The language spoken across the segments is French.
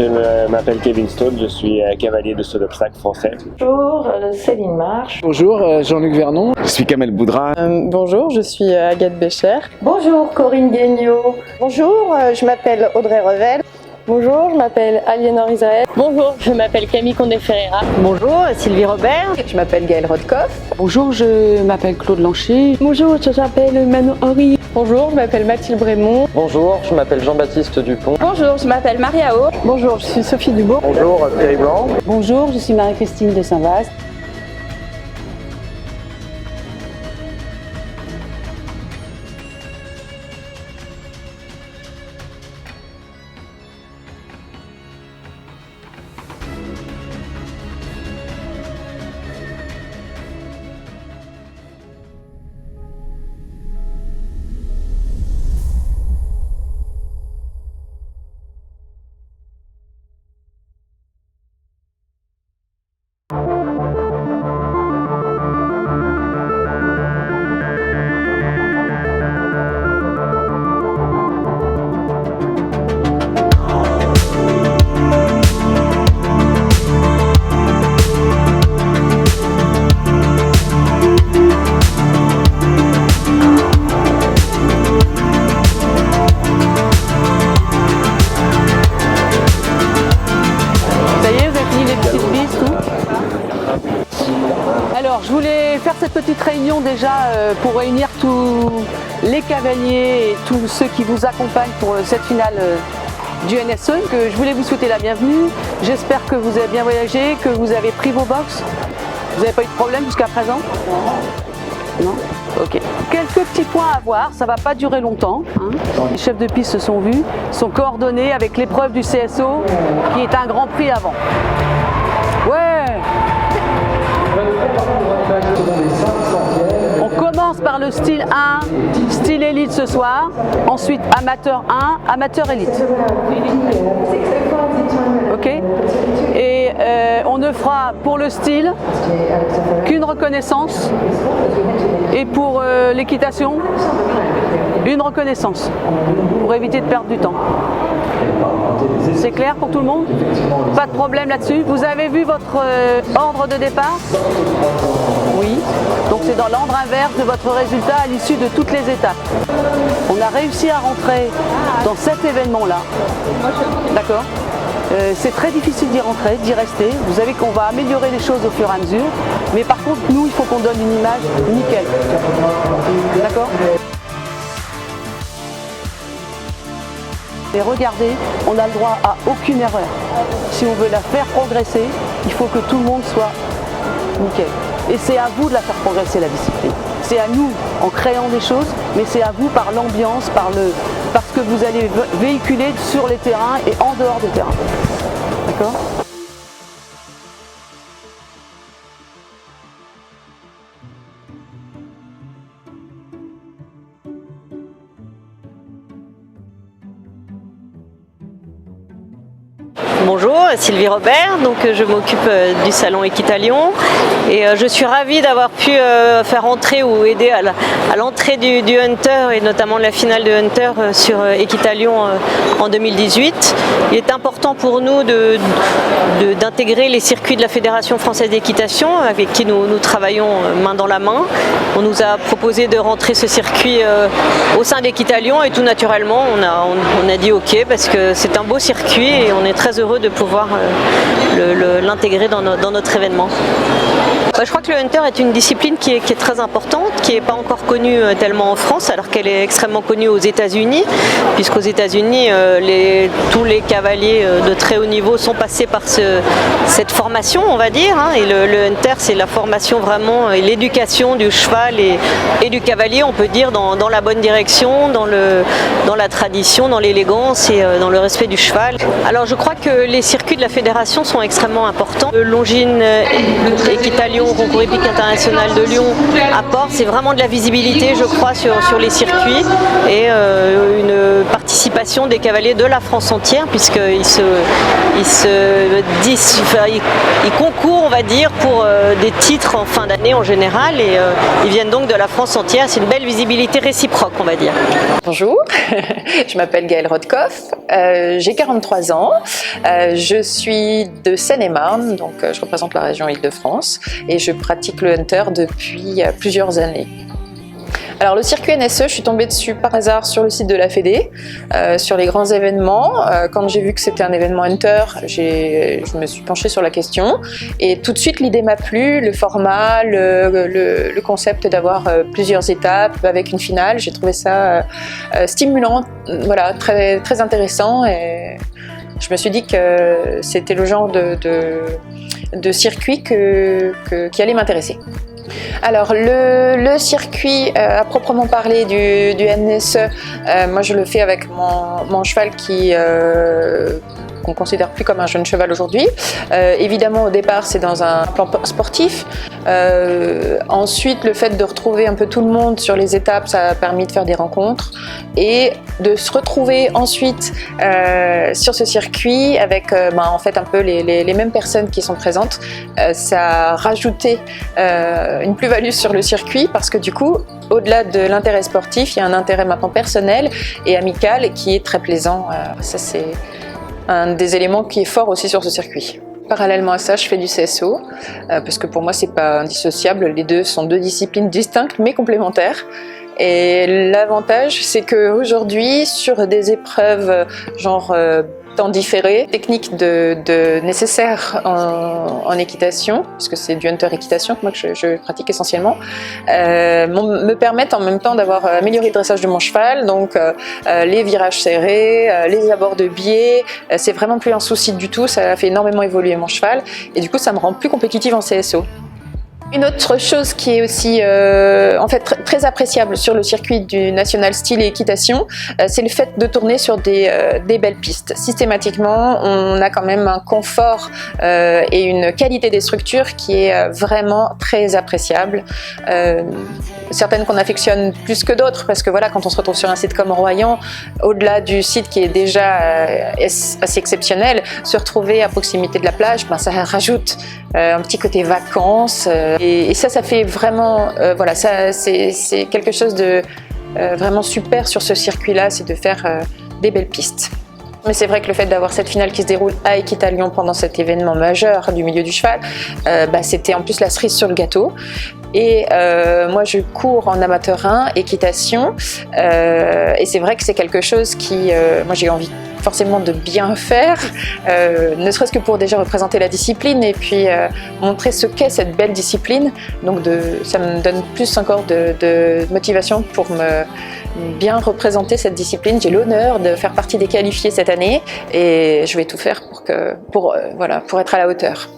Je m'appelle Kevin Stone, je suis cavalier de saut d'obstacle français. Bonjour, Céline Marche. Bonjour, Jean-Luc Vernon. Je suis Kamel Boudra. Bonjour, je suis Agathe Bécher. Bonjour, Corinne Guignot. Bonjour, je m'appelle Audrey Revel. Bonjour, je m'appelle Aliénor Israël. Bonjour, je m'appelle Camille Condé-Ferreira. Bonjour, Sylvie Robert. Je m'appelle Gaëlle Rodkoff. Bonjour, je m'appelle Claude Lancher. Bonjour, je m'appelle Manon Henry. Bonjour, je m'appelle Mathilde Brémond. Bonjour, je m'appelle Jean-Baptiste Dupont. Bonjour, je m'appelle Maria O. Bonjour, je suis Sophie Dubourg. Bonjour, Thierry Blanc. Bonjour, je suis Marie-Christine de Saint-Vaast. Alors, je voulais faire cette petite réunion déjà pour réunir tous les cavaliers et tous ceux qui vous accompagnent pour cette finale du NSE. Que je voulais vous souhaiter la bienvenue. J'espère que vous avez bien voyagé, que vous avez pris vos box. Vous n'avez pas eu de problème jusqu'à présent? Non. Ok. Quelques petits points à voir, ça ne va pas durer longtemps. Les chefs de piste se sont vus, sont coordonnés avec l'épreuve du CSO qui est un grand prix avant. Ouais. On commence par le style 1, style élite ce soir, ensuite amateur 1, amateur élite. Ok. Et on ne fera pour le style qu'une reconnaissance et pour l'équitation une reconnaissance pour éviter de perdre du temps. C'est clair pour tout le monde? Pas de problème là-dessus? Vous avez vu votre ordre de départ? Oui. Donc c'est dans l'ordre inverse de votre résultat à l'issue de toutes les étapes. On a réussi à rentrer dans cet événement-là. D'accord? C'est très difficile d'y rentrer, d'y rester. Vous savez qu'on va améliorer les choses au fur et à mesure. Mais par contre, nous, il faut qu'on donne une image nickel. D'accord? Et regardez, on n'a le droit à aucune erreur. Si on veut la faire progresser, il faut que tout le monde soit nickel. Et c'est à vous de la faire progresser, la discipline. C'est à nous en créant des choses, mais c'est à vous par l'ambiance, parce que vous allez véhiculer sur les terrains et en dehors des terrains. D'accord ? Bonjour, Sylvie Robert, donc je m'occupe du salon Équitalion et je suis ravie d'avoir pu faire entrer ou aider à l'entrée du Hunter et notamment de la finale de Hunter sur Équitalion en 2018. Il est important pour nous d'intégrer les circuits de la Fédération française d'équitation avec qui nous travaillons main dans la main. On nous a proposé de rentrer ce circuit au sein d'Équitalion et tout naturellement on a dit ok parce que c'est un beau circuit et on est très heureux de pouvoir l'intégrer dans notre événement. Je crois que le Hunter est une discipline qui est très importante, qui n'est pas encore connue tellement en France, alors qu'elle est extrêmement connue aux États-Unis, puisqu'aux États-Unis, tous les cavaliers de très haut niveau sont passés par cette formation, on va dire. Et le Hunter, c'est la formation vraiment et l'éducation du cheval et du cavalier, on peut dire, dans la bonne direction, dans la tradition, dans l'élégance et dans le respect du cheval. Alors je crois que les circuits de la fédération sont extrêmement importants. Le Longines Équitalion Concours hippique international de Lyon apporte, c'est vraiment de la visibilité, je crois, sur les circuits et une participation participation des cavaliers de la France entière, puisqu'ils ils concourent, on va dire, pour des titres en fin d'année en général, et ils viennent donc de la France entière. C'est une belle visibilité réciproque, on va dire. Bonjour, je m'appelle Gaëlle Rodkoff, j'ai 43 ans, je suis de Seine-et-Marne, donc je représente la région Île-de-France et je pratique le hunter depuis plusieurs années. Alors le circuit NSE, je suis tombée dessus par hasard sur le site de la Fédé, sur les grands événements. Quand j'ai vu que c'était un événement hunter, je me suis penchée sur la question et tout de suite l'idée m'a plu, le format, le concept d'avoir plusieurs étapes avec une finale. J'ai trouvé ça stimulant, voilà, très, très intéressant, et je me suis dit que c'était le genre de circuit qui allait m'intéresser. Alors le circuit à proprement parler du NSE, moi je le fais avec mon cheval qu'on ne considère plus comme un jeune cheval aujourd'hui. Évidemment au départ c'est dans un plan sportif. Ensuite le fait de retrouver un peu tout le monde sur les étapes, ça a permis de faire des rencontres et de se retrouver ensuite sur ce circuit avec en fait un peu les mêmes personnes qui sont présentes. Ça a rajouté une plus-value sur le circuit parce que du coup au-delà de l'intérêt sportif, il y a un intérêt maintenant personnel et amical qui est très plaisant. Ça c'est un des éléments qui est fort aussi sur ce circuit. Parallèlement à ça, je fais du CSO, parce que pour moi c'est pas indissociable, les deux sont deux disciplines distinctes mais complémentaires. Et l'avantage c'est qu'aujourd'hui sur des épreuves genre temps différé, techniques nécessaires en équitation, puisque c'est du hunter équitation que moi je pratique essentiellement, me permettent en même temps d'avoir amélioré le dressage de mon cheval, donc les virages serrés, les abords de biais, c'est vraiment plus un souci du tout, ça a fait énormément évoluer mon cheval et du coup ça me rend plus compétitive en CSO. Une autre chose qui est aussi en fait très appréciable sur le circuit du National Style et Équitation, c'est le fait de tourner sur des belles pistes. Systématiquement, on a quand même un confort et une qualité des structures qui est vraiment très appréciable. Certaines qu'on affectionne plus que d'autres parce que voilà, quand on se retrouve sur un site comme Royan, au-delà du site qui est déjà assez exceptionnel, se retrouver à proximité de la plage, ça rajoute un petit côté vacances. Et ça fait vraiment, voilà, ça c'est quelque chose de vraiment super sur ce circuit-là, c'est de faire des belles pistes. Mais c'est vrai que le fait d'avoir cette finale qui se déroule à Équitalion pendant cet événement majeur du milieu du cheval, c'était en plus la cerise sur le gâteau. Et moi je cours en amateur 1, équitation, et c'est vrai que c'est quelque chose qui, moi j'ai envie forcément de bien faire, ne serait-ce que pour déjà représenter la discipline et puis montrer ce qu'est cette belle discipline. Donc ça me donne plus encore de motivation pour bien représenter cette discipline. J'ai l'honneur de faire partie des qualifiés cette année et je vais tout faire pour être à la hauteur.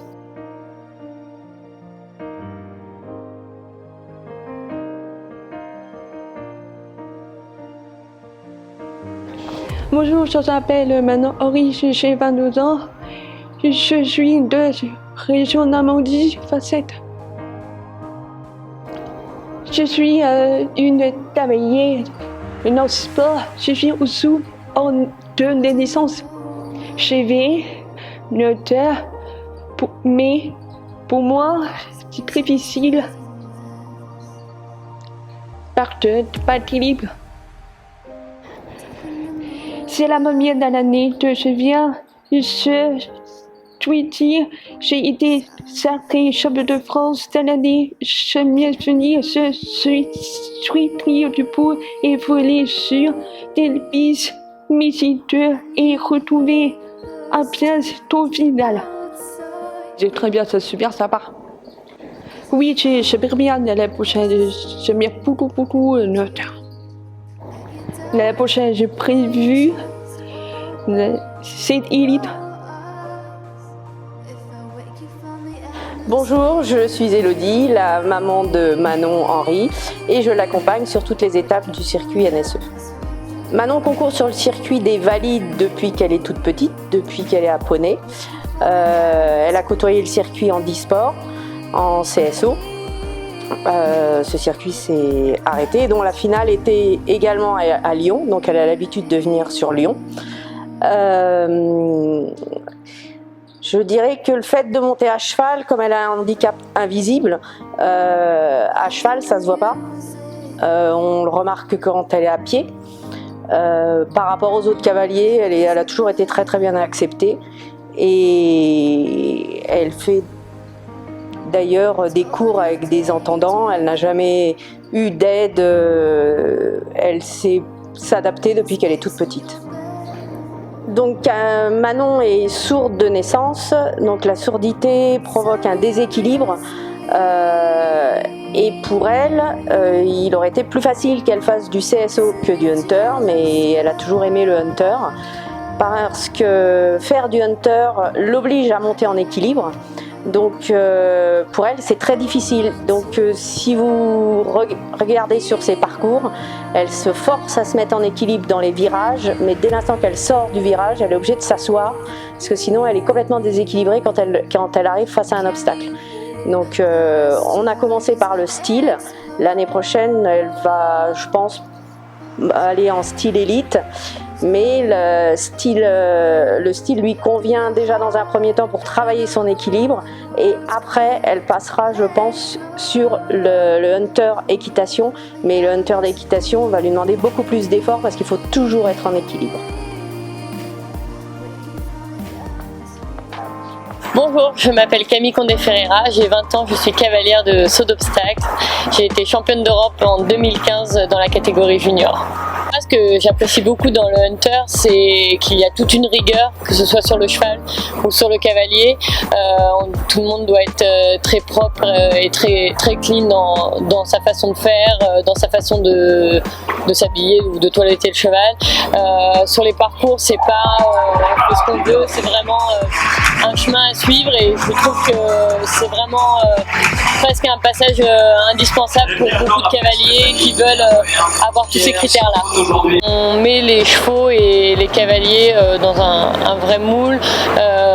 Bonjour, je m'appelle Manon Henri, j'ai 22 ans. Je suis de région Normandie, Facette. Je suis une cavalière en sport. Je suis aussi en deux naissances. Je vais noter, mais pour moi, c'est très difficile. Parce que pas terrible. C'est la première de l'année que je viens. J'ai été sacrée championne de France de l'année. Je viens venir, je suis trio du pot et voler sur des pistes multitudes et retrouver un pièce au final. C'est très bien, c'est super sympa. Oui, j'espère bien l'année prochaine. Je mets beaucoup de notes. L'année prochaine, j'ai prévu cette élite. Bonjour, je suis Élodie, la maman de Manon Henri, et je l'accompagne sur toutes les étapes du circuit NSE. Manon concourt sur le circuit des Valides depuis qu'elle est toute petite, depuis qu'elle est à Poney. Elle a côtoyé le circuit en e-sport, en CSO. Ce circuit s'est arrêté, dont la finale était également à Lyon, donc elle a l'habitude de venir sur Lyon. Je dirais que le fait de monter à cheval, comme elle a un handicap invisible, à cheval ça se voit pas. On le remarque quand elle est à pied. Par rapport aux autres cavaliers, elle a toujours été très très bien acceptée. Et elle fait d'ailleurs des cours avec des entendants. Elle n'a jamais eu d'aide. Elle sait s'adapter depuis qu'elle est toute petite. Donc Manon est sourde de naissance, donc la surdité provoque un déséquilibre et pour elle, il aurait été plus facile qu'elle fasse du CSO que du hunter, mais elle a toujours aimé le hunter parce que faire du hunter l'oblige à monter en équilibre. Donc pour elle c'est très difficile, donc si vous regardez sur ses parcours, elle se force à se mettre en équilibre dans les virages, mais dès l'instant qu'elle sort du virage, elle est obligée de s'asseoir, parce que sinon elle est complètement déséquilibrée quand elle arrive face à un obstacle. Donc on a commencé par le style, l'année prochaine elle va, je pense, aller en style élite. Mais le style lui convient déjà dans un premier temps pour travailler son équilibre et après elle passera, je pense, sur le hunter équitation, mais le hunter d'équitation va lui demander beaucoup plus d'efforts parce qu'il faut toujours être en équilibre. Bonjour, je m'appelle Camille Condé-Ferreira, j'ai 20 ans, je suis cavalière de saut d'obstacle. J'ai été championne d'Europe en 2015 dans la catégorie junior. Ce que j'apprécie beaucoup dans le hunter, c'est qu'il y a toute une rigueur, que ce soit sur le cheval ou sur le cavalier. Tout le monde doit être très propre et très clean dans sa façon de faire, dans sa façon de s'habiller ou de toiletter le cheval. Sur les parcours, c'est pas on fait ce qu'on veut, c'est vraiment un chemin à suivre et je trouve que c'est vraiment presque un passage indispensable pour beaucoup de cavaliers qui veulent avoir tous ces critères-là. On met les chevaux et les cavaliers dans un vrai moule.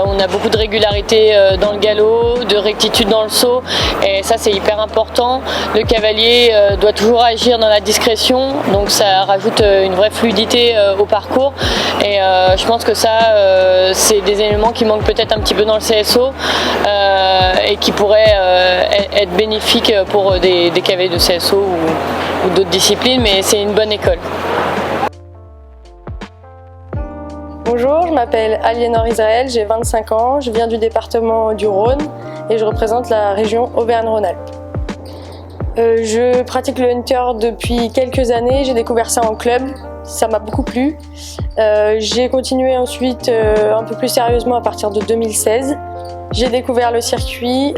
On a beaucoup de régularité dans le galop, de rectitude dans le saut et ça c'est hyper important. Le cavalier doit toujours agir dans la discrétion, donc ça rajoute une vraie fluidité au parcours et je pense que ça c'est des éléments qui manquent peut-être un petit peu dans le CSO et qui pourraient être bénéfiques pour des cavaliers de CSO ou d'autres disciplines, mais c'est une bonne école. Bonjour, je m'appelle Aliénor Israël, j'ai 25 ans, je viens du département du Rhône et je représente la région Auvergne-Rhône-Alpes. Je pratique le hunter depuis quelques années, j'ai découvert ça en club, ça m'a beaucoup plu. J'ai continué ensuite un peu plus sérieusement à partir de 2016. J'ai découvert le circuit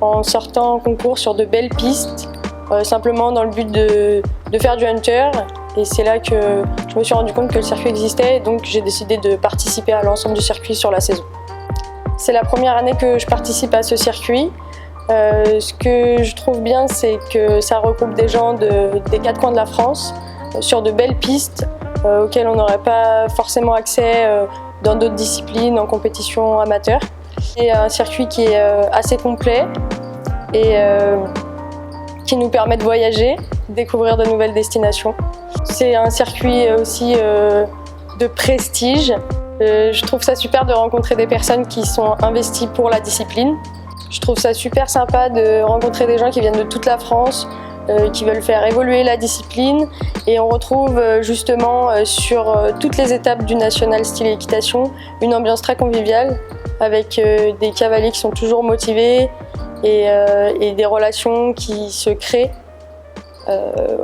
en sortant en concours sur de belles pistes, simplement dans le but de faire du hunter. Et c'est là que je me suis rendu compte que le circuit existait et donc j'ai décidé de participer à l'ensemble du circuit sur la saison. C'est la première année que je participe à ce circuit. Ce que je trouve bien, c'est que ça regroupe des gens des quatre coins de la France sur de belles pistes auxquelles on n'aurait pas forcément accès dans d'autres disciplines, en compétition amateur. C'est un circuit qui est assez complet et qui nous permet de voyager, découvrir de nouvelles destinations. C'est un circuit aussi de prestige. Je trouve ça super de rencontrer des personnes qui sont investies pour la discipline. Je trouve ça super sympa de rencontrer des gens qui viennent de toute la France, qui veulent faire évoluer la discipline. Et on retrouve justement sur toutes les étapes du National Style Équitation une ambiance très conviviale avec des cavaliers qui sont toujours motivés et des relations qui se créent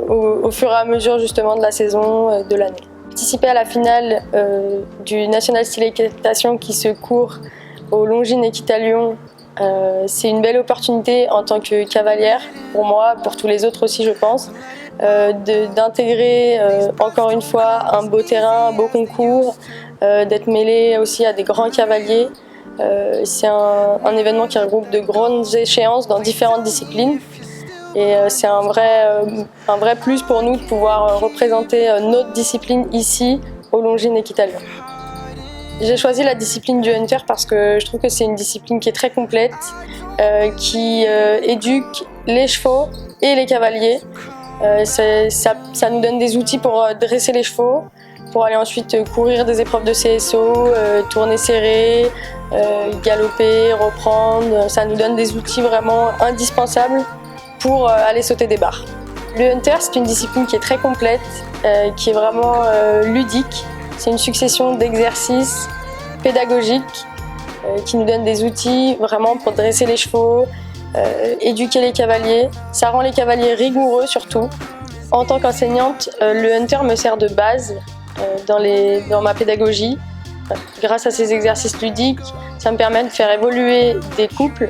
au fur et à mesure justement de la saison, de l'année. Participer à la finale du National Style Équitation qui se court au Longines Équitalion, c'est une belle opportunité en tant que cavalière, pour moi, pour tous les autres aussi je pense, d'intégrer encore une fois un beau terrain, un beau concours, d'être mêlé aussi à des grands cavaliers. C'est un événement qui regroupe de grandes échéances dans différentes disciplines et c'est un vrai plus pour nous de pouvoir représenter notre discipline ici au Longines Équitalion. J'ai choisi la discipline du hunter parce que je trouve que c'est une discipline qui est très complète, qui éduque les chevaux et les cavaliers. Ça nous donne des outils pour dresser les chevaux, pour aller ensuite courir des épreuves de CSO, tourner serré, galoper, reprendre. Ça nous donne des outils vraiment indispensables pour aller sauter des barres. Le hunter, c'est une discipline qui est très complète, qui est vraiment ludique. C'est une succession d'exercices pédagogiques qui nous donnent des outils vraiment pour dresser les chevaux, éduquer les cavaliers. Ça rend les cavaliers rigoureux surtout. En tant qu'enseignante, le hunter me sert de base dans ma pédagogie. Grâce à ces exercices ludiques, ça me permet de faire évoluer des couples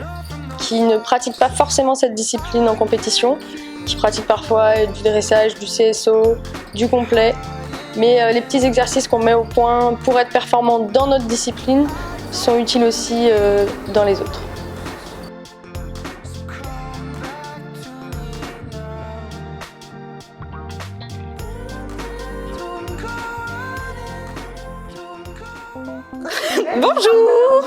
qui ne pratiquent pas forcément cette discipline en compétition, qui pratiquent parfois du dressage, du CSO, du complet. Mais les petits exercices qu'on met au point pour être performants dans notre discipline sont utiles aussi dans les autres. Bonjour.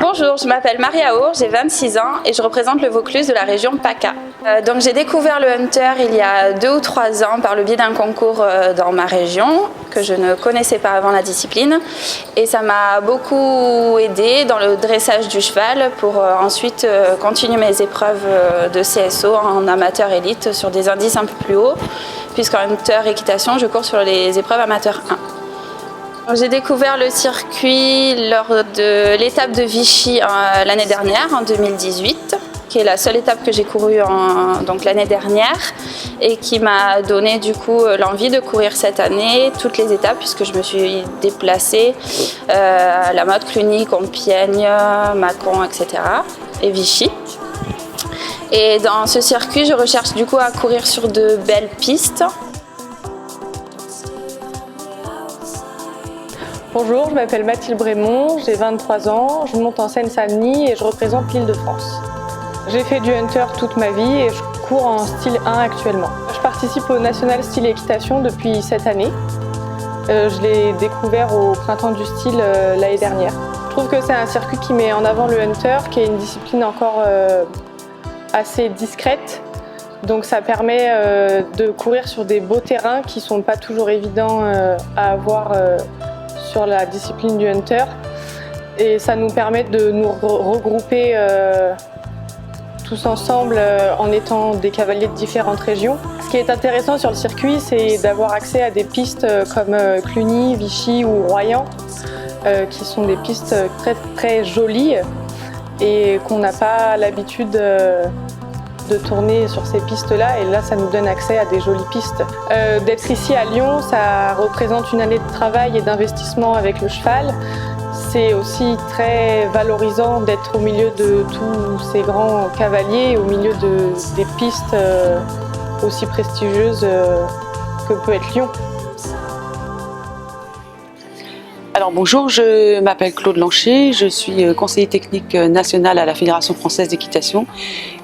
Bonjour, je m'appelle Maria Our, j'ai 26 ans et je représente le Vaucluse de la région PACA. Donc j'ai découvert le hunter il y a 2 ou 3 ans par le biais d'un concours dans ma région que je ne connaissais pas avant la discipline et ça m'a beaucoup aidé dans le dressage du cheval pour ensuite continuer mes épreuves de CSO en amateur élite sur des indices un peu plus hauts puisqu'en hunter équitation je cours sur les épreuves amateur 1. J'ai découvert le circuit lors de l'étape de Vichy l'année dernière, en 2018, qui est la seule étape que j'ai courue l'année dernière et qui m'a donné du coup l'envie de courir cette année toutes les étapes puisque je me suis déplacée à la Motte, Cluny, Compiègne, Mâcon, etc. et Vichy. Et dans ce circuit, je recherche du coup à courir sur de belles pistes. Bonjour, je m'appelle Mathilde Brémond, j'ai 23 ans, je monte en Seine-Saint-Denis et je représente l'Île-de-France. J'ai fait du hunter toute ma vie et je cours en style 1 actuellement. Je participe au National Style Équitation depuis cette année. Je l'ai découvert au Printemps du Style l'année dernière. Je trouve que c'est un circuit qui met en avant le hunter, qui est une discipline encore assez discrète. Donc ça permet de courir sur des beaux terrains qui ne sont pas toujours évidents à avoir sur la discipline du hunter et ça nous permet de nous regrouper tous ensemble en étant des cavaliers de différentes régions. Ce qui est intéressant sur le circuit, c'est d'avoir accès à des pistes comme Cluny, Vichy ou Royan qui sont des pistes très très jolies et qu'on n'a pas l'habitude de tourner sur ces pistes-là et là ça nous donne accès à des jolies pistes. D'être ici à Lyon, ça représente une année de travail et d'investissement avec le cheval. C'est aussi très valorisant d'être au milieu de tous ces grands cavaliers, au milieu des pistes aussi prestigieuses que peut être Lyon. Alors bonjour, je m'appelle Claude Lancher, je suis conseiller technique national à la Fédération française d'équitation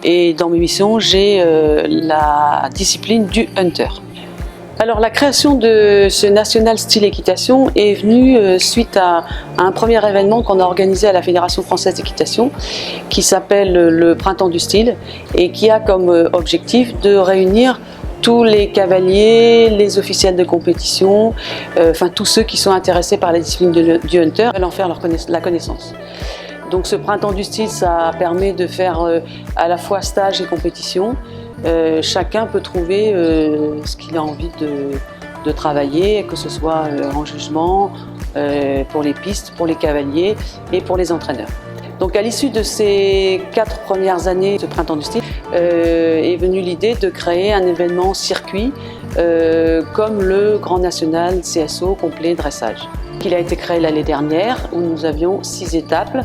et dans mes missions j'ai la discipline du hunter. Alors la création de ce National Style Équitation est venue suite à un premier événement qu'on a organisé à la Fédération française d'équitation qui s'appelle le Printemps du Style et qui a comme objectif de réunir tous les cavaliers, les officiels de compétition, enfin tous ceux qui sont intéressés par la discipline du hunter, et en faire la connaissance. Donc ce Printemps du Style, ça permet de faire à la fois stage et compétition. Chacun peut trouver ce qu'il a envie de travailler, que ce soit en jugement, pour les pistes, pour les cavaliers et pour les entraîneurs. Donc à l'issue de ces 4 premières années de Printemps du Style, est venue l'idée de créer un événement circuit comme le Grand National CSO complet dressage. Il a été créé l'année dernière où nous avions 6 étapes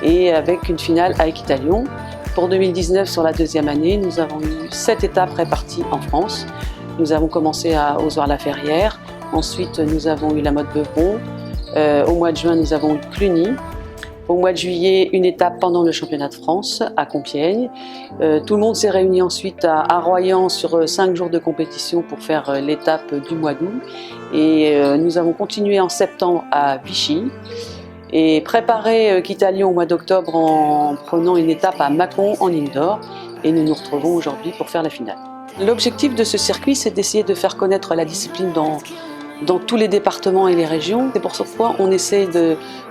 et avec une finale à Équitalion. Pour 2019, sur la 2e année, nous avons eu 7 étapes réparties en France. Nous avons commencé à Ozoir-la-Ferrière, ensuite nous avons eu la Motte-Beuvron, au mois de juin nous avons eu Cluny. Au mois de juillet, une étape pendant le championnat de France à Compiègne. Tout le monde s'est réuni ensuite à Royan sur 5 jours de compétition pour faire l'étape du mois d'août. Et nous avons continué en septembre à Vichy et préparé Quittalion au mois d'octobre en prenant une étape à Mâcon en indoor. Et nous nous retrouvons aujourd'hui pour faire la finale. L'objectif de ce circuit, c'est d'essayer de faire connaître la discipline dans tous les départements et les régions. C'est pour ce pourquoi on essaie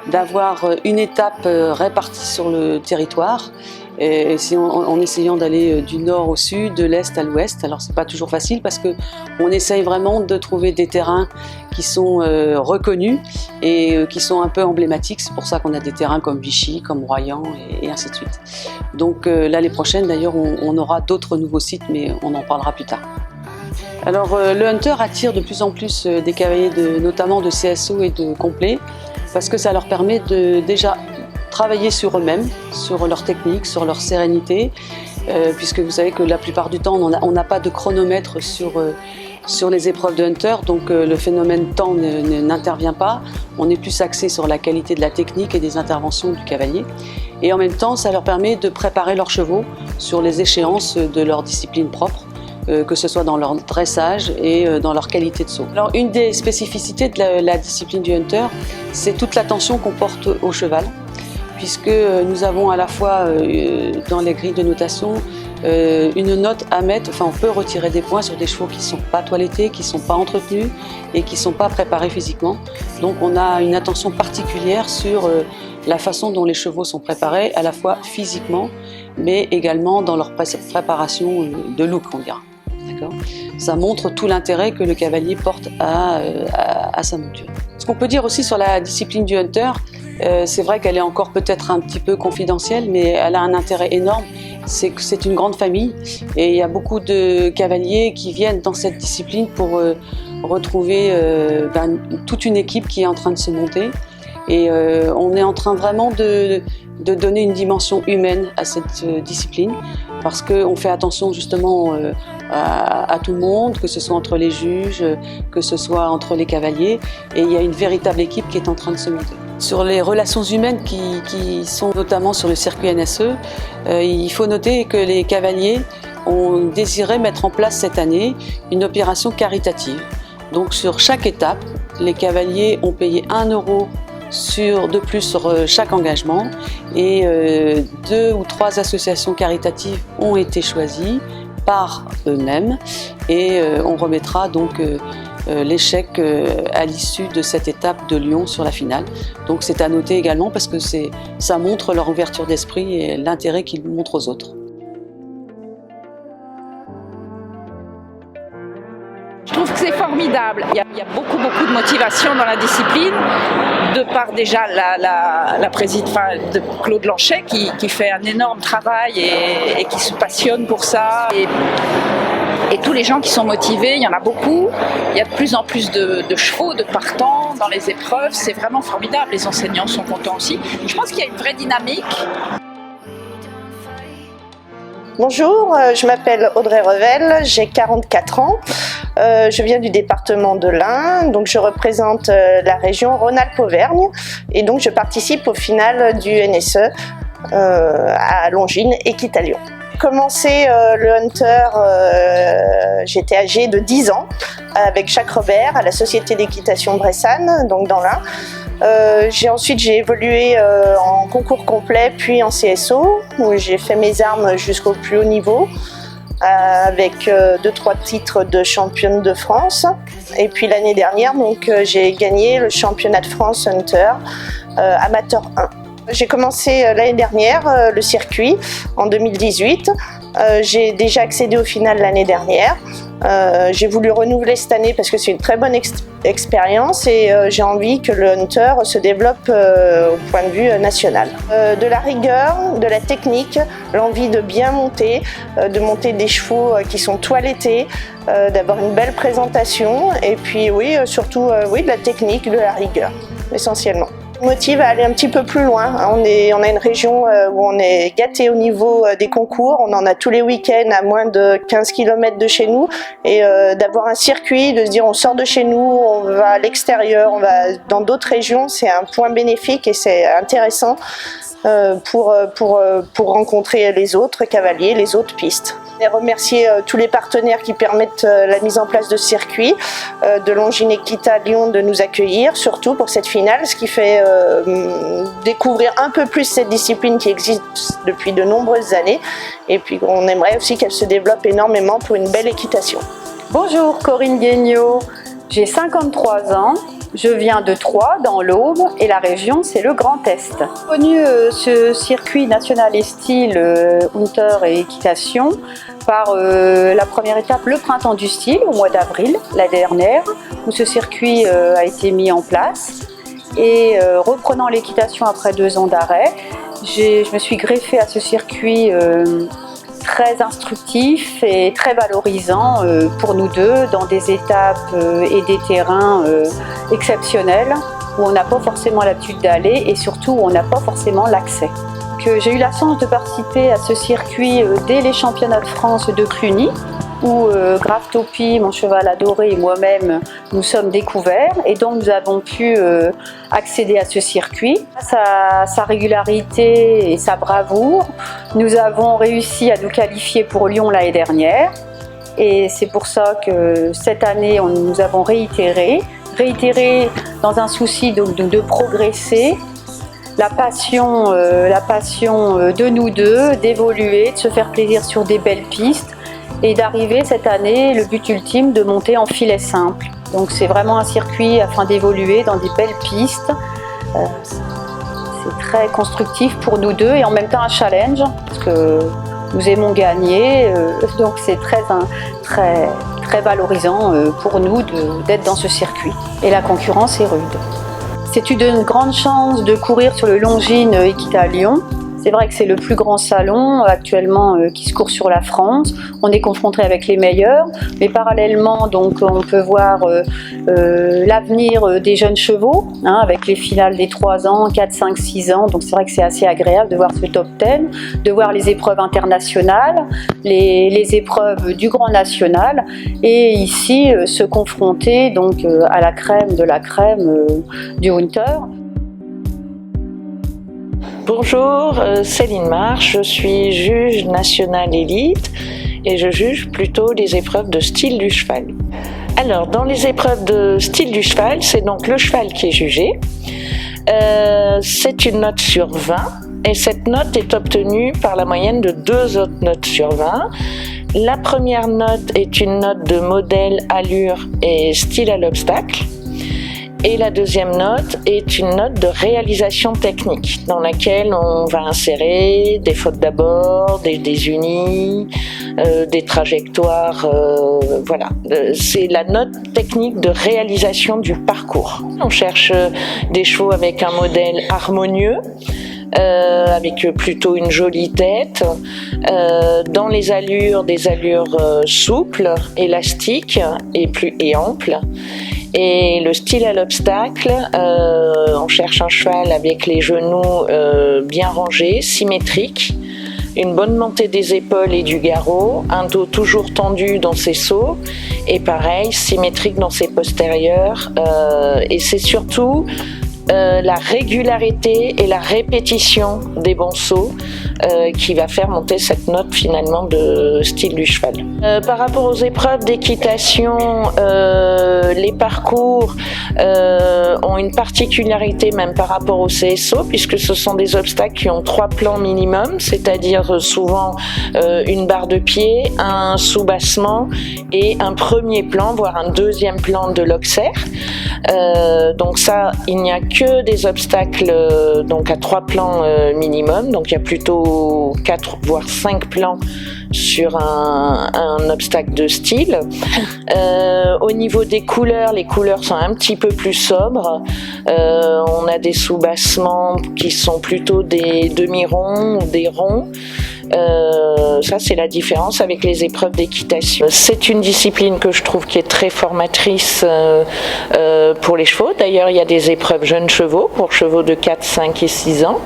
d'avoir une étape répartie sur le territoire, et en essayant d'aller du nord au sud, de l'est à l'ouest. Alors c'est pas toujours facile parce qu'on essaye vraiment de trouver des terrains qui sont reconnus et qui sont un peu emblématiques. C'est pour ça qu'on a des terrains comme Vichy, comme Royan et ainsi de suite. Donc l'année prochaine d'ailleurs on aura d'autres nouveaux sites, mais on en parlera plus tard. Alors le Hunter attire de plus en plus des cavaliers notamment de CSO et de complet, parce que ça leur permet de déjà travailler sur eux-mêmes, sur leur technique, sur leur sérénité, puisque vous savez que la plupart du temps on n'a pas de chronomètre sur les épreuves de Hunter, donc le phénomène temps n'intervient pas. On est plus axé sur la qualité de la technique et des interventions du cavalier. Et en même temps, ça leur permet de préparer leurs chevaux sur les échéances de leur discipline propre, que ce soit dans leur dressage et dans leur qualité de saut. Alors, une des spécificités de la discipline du Hunter, c'est toute l'attention qu'on porte au cheval, puisque nous avons à la fois dans les grilles de notation une note à mettre, enfin on peut retirer des points sur des chevaux qui ne sont pas toilettés, qui ne sont pas entretenus et qui ne sont pas préparés physiquement. Donc on a une attention particulière sur la façon dont les chevaux sont préparés, à la fois physiquement, mais également dans leur préparation de look, on dira. Ça montre tout l'intérêt que le cavalier porte à sa monture. Ce qu'on peut dire aussi sur la discipline du Hunter, c'est vrai qu'elle est encore peut-être un petit peu confidentielle, mais elle a un intérêt énorme. C'est que c'est une grande famille et il y a beaucoup de cavaliers qui viennent dans cette discipline pour retrouver toute une équipe qui est en train de se monter. Et on est en train vraiment de donner une dimension humaine à cette discipline, parce qu'on fait attention justement à tout le monde, que ce soit entre les juges, que ce soit entre les cavaliers, et il y a une véritable équipe qui est en train de se monter. Sur les relations humaines qui sont notamment sur le circuit NSE, il faut noter que les cavaliers ont désiré mettre en place cette année une opération caritative. Donc sur chaque étape, les cavaliers ont payé 1 € de plus sur chaque engagement, et 2 ou 3 associations caritatives ont été choisies par eux-mêmes, et on remettra donc les chèques à l'issue de cette étape de Lyon sur la finale. Donc c'est à noter également parce que ça montre leur ouverture d'esprit et l'intérêt qu'ils montrent aux autres. Je trouve que c'est formidable. Il y a beaucoup de motivation dans la discipline, de par déjà la présidente de Claude Lanchet qui fait un énorme travail et qui se passionne pour ça. Et tous les gens qui sont motivés, il y en a beaucoup. Il y a de plus en plus de chevaux, de partants dans les épreuves. C'est vraiment formidable. Les enseignants sont contents aussi. Je pense qu'il y a une vraie dynamique. Bonjour, je m'appelle Audrey Revel, j'ai 44 ans. Je viens du département de l'Ain, donc je représente la région Rhône-Alpes-Auvergne et donc je participe au final du NSE à Longines et Quittalion. J'ai commencé le Hunter, j'étais âgée de 10 ans avec Jacques Robert à la Société d'équitation Bressane, donc dans l'Ain. Ensuite j'ai évolué en concours complet puis en CSO où j'ai fait mes armes jusqu'au plus haut niveau avec 2-3 titres de championne de France, et puis l'année dernière donc j'ai gagné le championnat de France Hunter amateur 1. J'ai commencé l'année dernière le circuit en 2018. J'ai déjà accédé au final l'année dernière. J'ai voulu renouveler cette année parce que c'est une très bonne expérience et j'ai envie que le Hunter se développe au point de vue national. De la rigueur, de la technique, l'envie de bien monter, de monter des chevaux qui sont toilettés, d'avoir une belle présentation et puis oui, surtout oui, de la technique, de la rigueur essentiellement. Motive à aller un petit peu plus loin. On a une région où on est gâté au niveau des concours. On en a tous les week-ends à moins de 15 km de chez nous. Et d'avoir un circuit, de se dire on sort de chez nous, on va à l'extérieur, on va dans d'autres régions, c'est un point bénéfique et c'est intéressant pour rencontrer les autres cavaliers, les autres pistes. Et remercier tous les partenaires qui permettent la mise en place de ce circuit, de Longines Equita Lyon de nous accueillir, surtout pour cette finale, ce qui fait découvrir un peu plus cette discipline qui existe depuis de nombreuses années. Et puis on aimerait aussi qu'elle se développe énormément pour une belle équitation. Bonjour, Corinne Guignot, j'ai 53 ans. Je viens de Troyes, dans l'Aube, et la région, c'est le Grand Est. J'ai connu ce circuit national et style Hunter et équitation par la première étape, le Printemps du style, au mois d'avril, l'année dernière, où ce circuit a été mis en place. Et reprenant l'équitation après 2 ans d'arrêt, je me suis greffée à ce circuit très instructif et très valorisant pour nous deux dans des étapes et des terrains exceptionnels où on n'a pas forcément l'habitude d'aller et surtout où on n'a pas forcément l'accès. J'ai eu la chance de participer à ce circuit dès les championnats de France de Cluny où Graf Topi, mon cheval adoré, et moi-même nous sommes découverts et donc nous avons pu accéder à ce circuit. Grâce à sa régularité et sa bravoure, nous avons réussi à nous qualifier pour Lyon l'année dernière et c'est pour ça que cette année nous avons réitéré dans un souci de progresser, la passion de nous deux, d'évoluer, de se faire plaisir sur des belles pistes et d'arriver cette année, le but ultime, de monter en filet simple. Donc c'est vraiment un circuit afin d'évoluer dans des belles pistes. C'est très constructif pour nous deux et en même temps un challenge parce que nous aimons gagner. Donc c'est très valorisant pour nous d'être dans ce circuit. Et la concurrence est rude. C'est une grande chance de courir sur le Longines Equita Lyon. C'est vrai que c'est le plus grand salon actuellement qui se court sur la France. On est confronté avec les meilleurs, mais parallèlement, donc, on peut voir l'avenir des jeunes chevaux, avec les finales des 3 ans, 4, 5, 6 ans. Donc c'est vrai que c'est assez agréable de voir ce top 10, de voir les épreuves internationales, les épreuves du Grand National, et ici se confronter donc à la crème de la crème du Hunter. Bonjour, Céline Marche, je suis juge national élite et je juge plutôt les épreuves de style du cheval. Alors, dans les épreuves de style du cheval, c'est donc le cheval qui est jugé. C'est une note sur 20 et cette note est obtenue par la moyenne de 2 autres notes sur 20. La première note est une note de modèle, allure et style à l'obstacle. Et la deuxième note est une note de réalisation technique dans laquelle on va insérer des fautes d'abord, des unis, des trajectoires, voilà. C'est la note technique de réalisation du parcours. On cherche des chevaux avec un modèle harmonieux, avec plutôt une jolie tête, dans les allures, des allures souples, élastiques et amples. Et le style à l'obstacle, on cherche un cheval avec les genoux bien rangés, symétriques, une bonne montée des épaules et du garrot, un dos toujours tendu dans ses sauts et pareil, symétrique dans ses postérieurs. Et c'est surtout la régularité et la répétition des bons sauts qui va faire monter cette note finalement de style du cheval. Par rapport aux épreuves d'équitation, les parcours ont une particularité même par rapport au CSO puisque ce sont des obstacles qui ont 3 plans minimum, c'est-à-dire souvent une barre de pied, un soubassement et un premier plan, voire un deuxième plan de l'oxer. Donc ça, il n'y a que des obstacles donc à 3 plans minimum, donc il y a plutôt 4 voire 5 plans sur un obstacle de style. Au niveau des couleurs, les couleurs sont un petit peu plus sobres. On a des soubassements qui sont plutôt des demi-ronds ou des ronds. Ça, c'est la différence avec les épreuves d'équitation. C'est une discipline que je trouve qui est très formatrice pour les chevaux. D'ailleurs, il y a des épreuves jeunes chevaux pour chevaux de 4, 5 et 6 ans,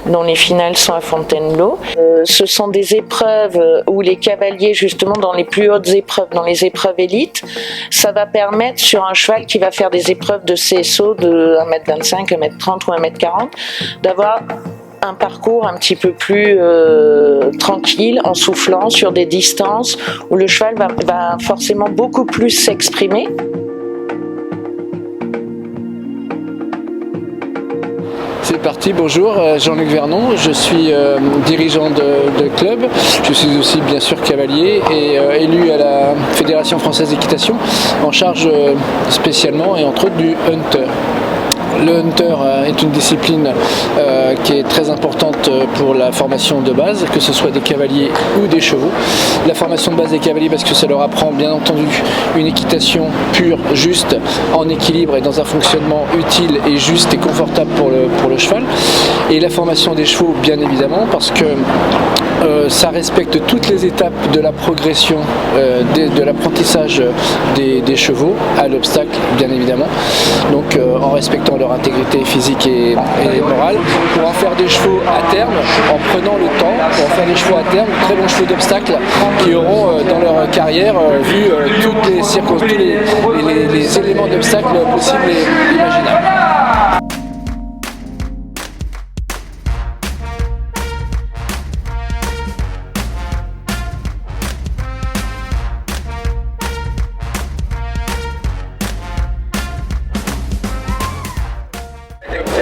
dont les finales sont à Fontainebleau. Ce sont des épreuves où les cavaliers, justement, dans les plus hautes épreuves, dans les épreuves élites, ça va permettre sur un cheval qui va faire des épreuves de CSO de 1m25, 1m30 ou 1m40, d'avoir un parcours un petit peu plus tranquille, en soufflant sur des distances où le cheval va forcément beaucoup plus s'exprimer. C'est parti, bonjour, Jean-Luc Vernon, je suis dirigeant de club, je suis aussi bien sûr cavalier et élu à la Fédération Française d'Équitation en charge spécialement et entre autres du hunter. Le hunter est une discipline qui est très importante pour la formation de base, que ce soit des cavaliers ou des chevaux. La formation de base des cavaliers parce que ça leur apprend bien entendu une équitation pure, juste, en équilibre et dans un fonctionnement utile et juste et confortable pour le cheval. Et la formation des chevaux bien évidemment parce que ça respecte toutes les étapes de la progression de l'apprentissage des chevaux à l'obstacle bien évidemment. Donc en respectant leur intégrité physique et morale, pour en faire des chevaux à terme, en prenant le temps, pour en faire des chevaux à terme, très bons chevaux d'obstacle qui auront dans leur carrière vu toutes les circonstances, tous les éléments d'obstacle possibles et imaginables.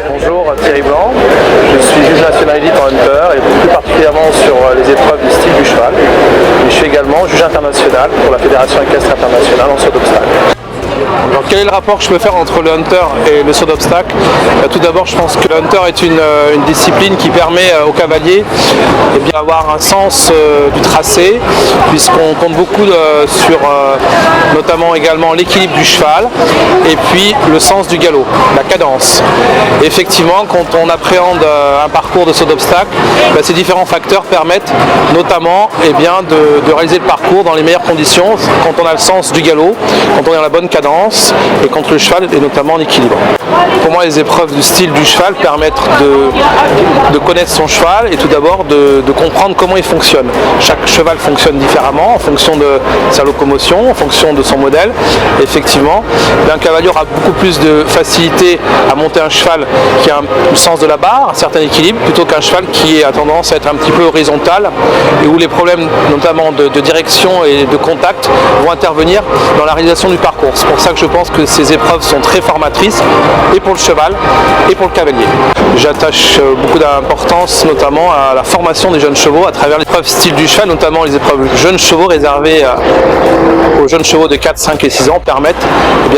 Bonjour, Thierry Blanc, je suis juge national élite en hunter et plus particulièrement sur les épreuves du style du cheval. Et je suis également juge international pour la Fédération équestre internationale en saut d'obstacle. Alors quel est le rapport que je peux faire entre le hunter et le saut d'obstacle? Tout d'abord, je pense que le hunter est une discipline qui permet aux cavaliers d'avoir un sens du tracé, puisqu'on compte beaucoup sur notamment également l'équilibre du cheval et puis le sens du galop, la cadence. Et effectivement, quand on appréhende un parcours de saut d'obstacle, ces différents facteurs permettent notamment de réaliser le parcours dans les meilleures conditions, quand on a le sens du galop, quand on est dans la bonne cadence et quand le cheval est notamment en équilibre. Pour moi, les épreuves du style du cheval permettent de connaître son cheval et tout d'abord de comprendre comment il fonctionne. Chaque cheval fonctionne différemment en fonction de sa locomotion, en fonction de son modèle. Et effectivement, un cavalier aura beaucoup plus de facilité à monter un cheval qui a le sens de la barre, un certain équilibre, plutôt qu'un cheval qui a tendance à être un petit peu horizontal et où les problèmes notamment de direction et de contact vont intervenir dans la réalisation du parcours. C'est pour ça que je pense que ces épreuves sont très formatrices et pour le cheval et pour le cavalier. J'attache beaucoup d'importance notamment à la formation des jeunes chevaux à travers l'épreuve style du cheval, notamment les épreuves jeunes chevaux réservées aux jeunes chevaux de 4, 5 et 6 ans permettent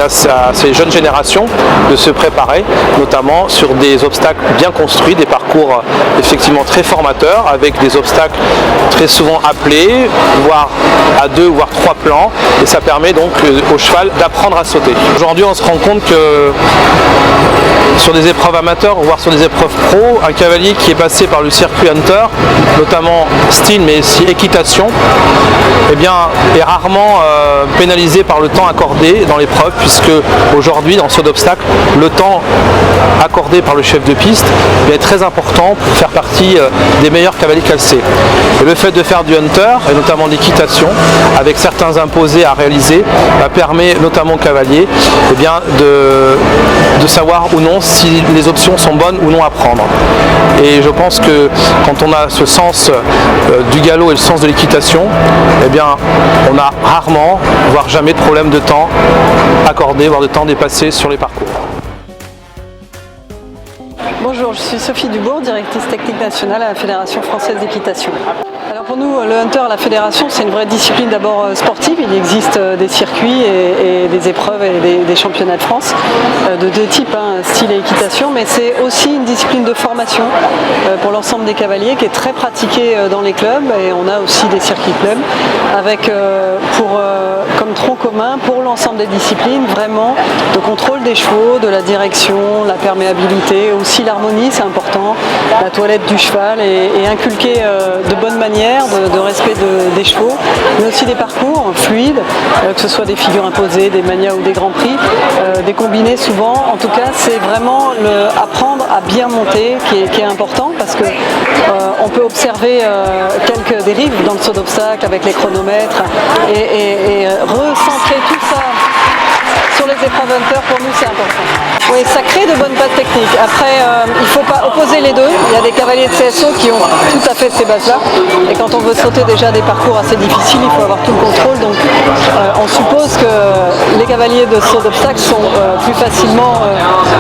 à ces jeunes générations de se préparer, notamment sur des obstacles bien construits, des parcours effectivement très formateurs avec des obstacles très souvent appelés, voire à 2 voire 3 plans, et ça permet donc au cheval d'apprendre à sauter. Aujourd'hui, on se rend compte que sur des épreuves amateurs, voire sur des épreuves pro, un cavalier qui est passé par le circuit hunter, notamment style mais aussi équitation, est rarement pénalisé par le temps accordé dans l'épreuve, puisque aujourd'hui dans ce saut d'obstacle, le temps accordé par le chef de piste est très important pour faire partie des meilleurs cavaliers calcés. Et le fait de faire du hunter, et notamment d'équitation, avec certains imposés à réaliser, permet notamment aux cavaliers de savoir ou non si les options sont bonnes ou non à prendre. Et je pense que quand on a ce sens du galop et le sens de l'équitation, on a rarement, voire jamais de problème de temps accordé, voire de temps dépassé sur les parcours. Bonjour, je suis Sophie Dubourg, directrice technique nationale à la Fédération Française d'Équitation. Alors pour nous, le hunter, la fédération, c'est une vraie discipline d'abord sportive. Il existe des circuits et des épreuves et des championnats de France de deux types, style et équitation, mais c'est aussi une discipline de formation pour l'ensemble des cavaliers qui est très pratiquée dans les clubs, et on a aussi des circuits clubs avec comme tronc commun pour l'ensemble des disciplines vraiment le contrôle des chevaux, de la direction, la perméabilité, aussi l'harmonie, c'est important, la toilette du cheval et inculquer de bonnes manières de respect des chevaux, mais aussi des parcours fluides, que ce soit des figures imposées, des manias ou des grands prix, des combinés souvent. En tout cas, c'est vraiment apprendre à bien monter qui est important, parce que on peut observer quelques dérives dans le saut d'obstacle avec les chronomètres et recentrer tout ça sur les épreuves hunter, pour nous c'est important. Oui, ça crée de bonnes bases techniques. Après, il ne faut pas opposer les deux. Il y a des cavaliers de CSO qui ont tout à fait ces bases-là. Et quand on veut sauter déjà des parcours assez difficiles, il faut avoir tout le contrôle. Donc on suppose que les cavaliers de saut d'obstacle sont plus facilement,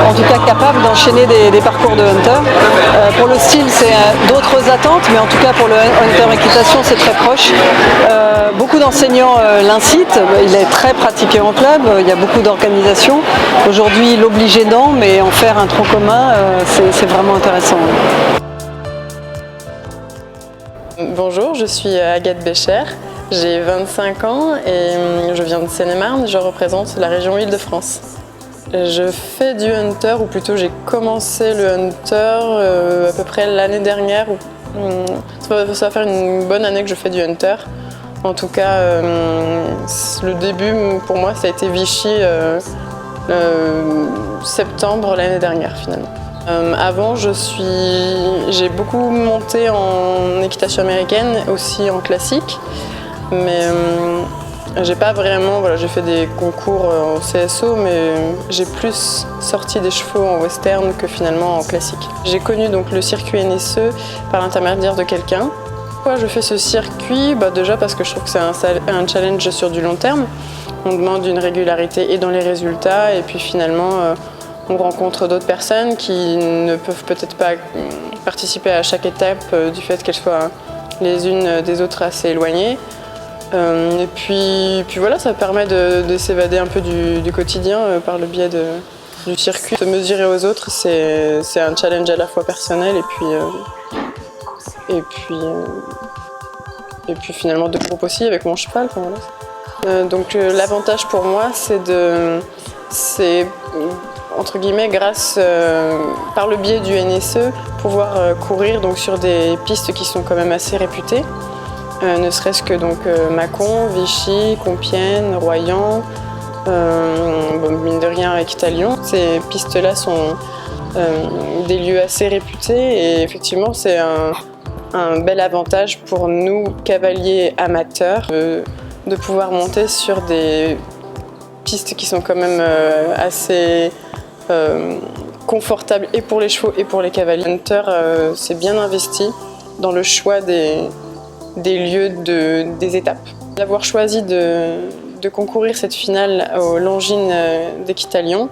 en tout cas capables d'enchaîner des parcours de hunter. Pour le style, c'est d'autres attentes, mais en tout cas pour le hunter équitation, c'est très proche. Beaucoup d'enseignants l'incitent. Il est très pratiqué en club. Il y a beaucoup d'organisations. Aujourd'hui, l'obligé non, mais en faire un tronc commun, c'est vraiment intéressant. Bonjour, je suis Agathe Bécher, j'ai 25 ans et je viens de Seine-et-Marne, je représente la région Île-de-France. Je fais du hunter, ou plutôt j'ai commencé le hunter à peu près l'année dernière. Ça va faire une bonne année que je fais du hunter. En tout cas, le début pour moi ça a été Vichy. Septembre l'année dernière finalement. Avant j'ai beaucoup monté en équitation américaine, aussi en classique, mais j'ai pas vraiment, j'ai fait des concours en CSO, mais j'ai plus sorti des chevaux en western que finalement en classique. J'ai connu donc le circuit NSE par l'intermédiaire de quelqu'un. Pourquoi je fais ce circuit? Déjà parce que je trouve que c'est un challenge sur du long terme. On demande une régularité et dans les résultats, et puis finalement on rencontre d'autres personnes qui ne peuvent peut-être pas participer à chaque étape du fait qu'elles soient les unes des autres assez éloignées. Et puis voilà, ça permet de s'évader un peu du quotidien par le biais du circuit. Se mesurer aux autres, c'est un challenge à la fois personnel et puis finalement de groupe aussi avec mon cheval. Donc l'avantage pour moi, c'est entre guillemets grâce par le biais du NSE pouvoir courir donc sur des pistes qui sont quand même assez réputées, ne serait-ce que donc Mâcon, Vichy, Compiègne, Royan, mine de rien Équitalion. Ces pistes-là sont des lieux assez réputés et effectivement c'est un bel avantage pour nous cavaliers amateurs de pouvoir monter sur des pistes qui sont quand même assez confortables et pour les chevaux et pour les cavaliers. Hunter s'est bien investi dans le choix des lieux des étapes. D'avoir choisi de concourir cette finale aux Longines d'Équitalion,